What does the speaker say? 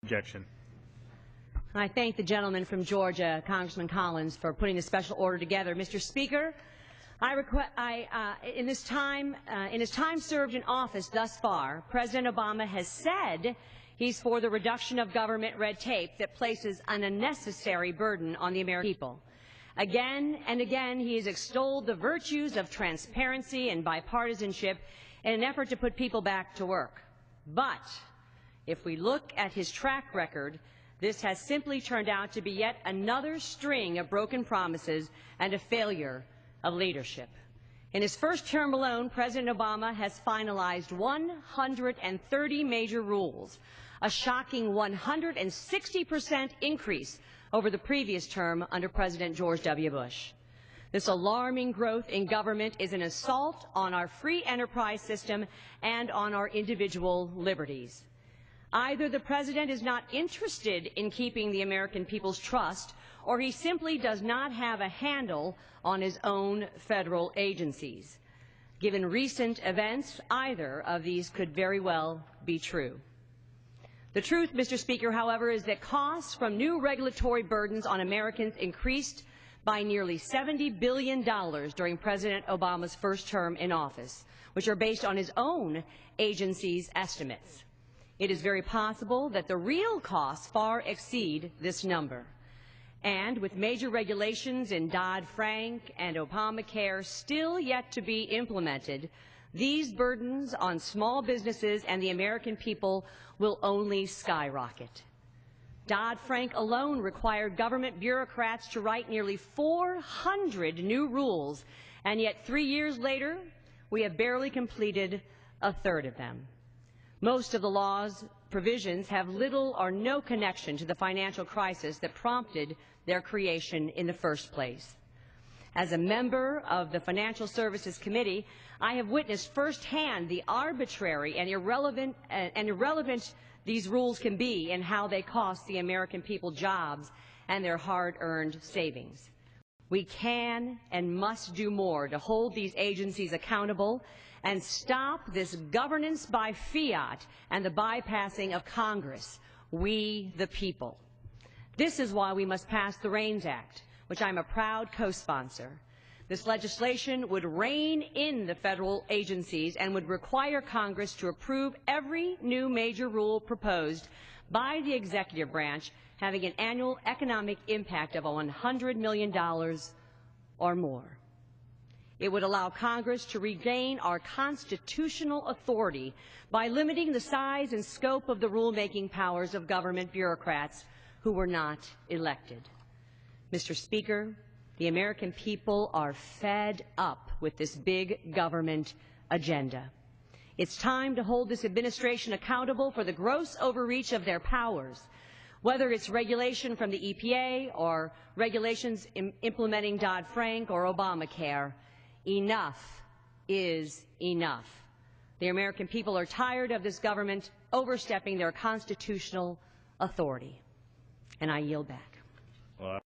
Objection. I thank the gentleman from Georgia, Congressman Collins, for putting the special order together. Mr. Speaker, in his time served in office thus far, President Obama has said he's for the reduction of government red tape that places an unnecessary burden on the American people. Again and again, he has extolled the virtues of transparency and bipartisanship in an effort to put people back to work. But if we look at his track record, this has simply turned out to be yet another string of broken promises and a failure of leadership. In his first term alone, President Obama has finalized 130 major rules, a shocking 160% increase over the previous term under President George W. Bush. This alarming growth in government is an assault on our free enterprise system and on our individual liberties. Either the President is not interested in keeping the American people's trust, or he simply does not have a handle on his own federal agencies. Given recent events, either of these could very well be true. The truth, Mr. Speaker, however, is that costs from new regulatory burdens on Americans increased by nearly $70 billion during President Obama's first term in office, which are based on his own agency's estimates. It is very possible that the real costs far exceed this number. And with major regulations in Dodd-Frank and Obamacare still yet to be implemented, these burdens on small businesses and the American people will only skyrocket. Dodd-Frank alone required government bureaucrats to write nearly 400 new rules, and yet 3 years later, we have barely completed a third of them. Most of the law's provisions have little or no connection to the financial crisis that prompted their creation in the first place. As a member of the Financial Services Committee, I have witnessed firsthand the arbitrary and irrelevant these rules can be and how they cost the American people jobs and their hard-earned savings. We can and must do more to hold these agencies accountable and stop this governance by fiat and the bypassing of Congress, we the people. This is why we must pass the REINS Act, which I'm a proud co-sponsor. This legislation would rein in the federal agencies and would require Congress to approve every new major rule proposed by the executive branch having an annual economic impact of $100 million or more. It would allow Congress to regain our constitutional authority by limiting the size and scope of the rulemaking powers of government bureaucrats who were not elected. Mr. Speaker, the American people are fed up with this big government agenda. It's time to hold this administration accountable for the gross overreach of their powers, whether it's regulation from the EPA or regulations implementing Dodd-Frank or Obamacare. Enough is enough. The American people are tired of this government overstepping their constitutional authority. And I yield back.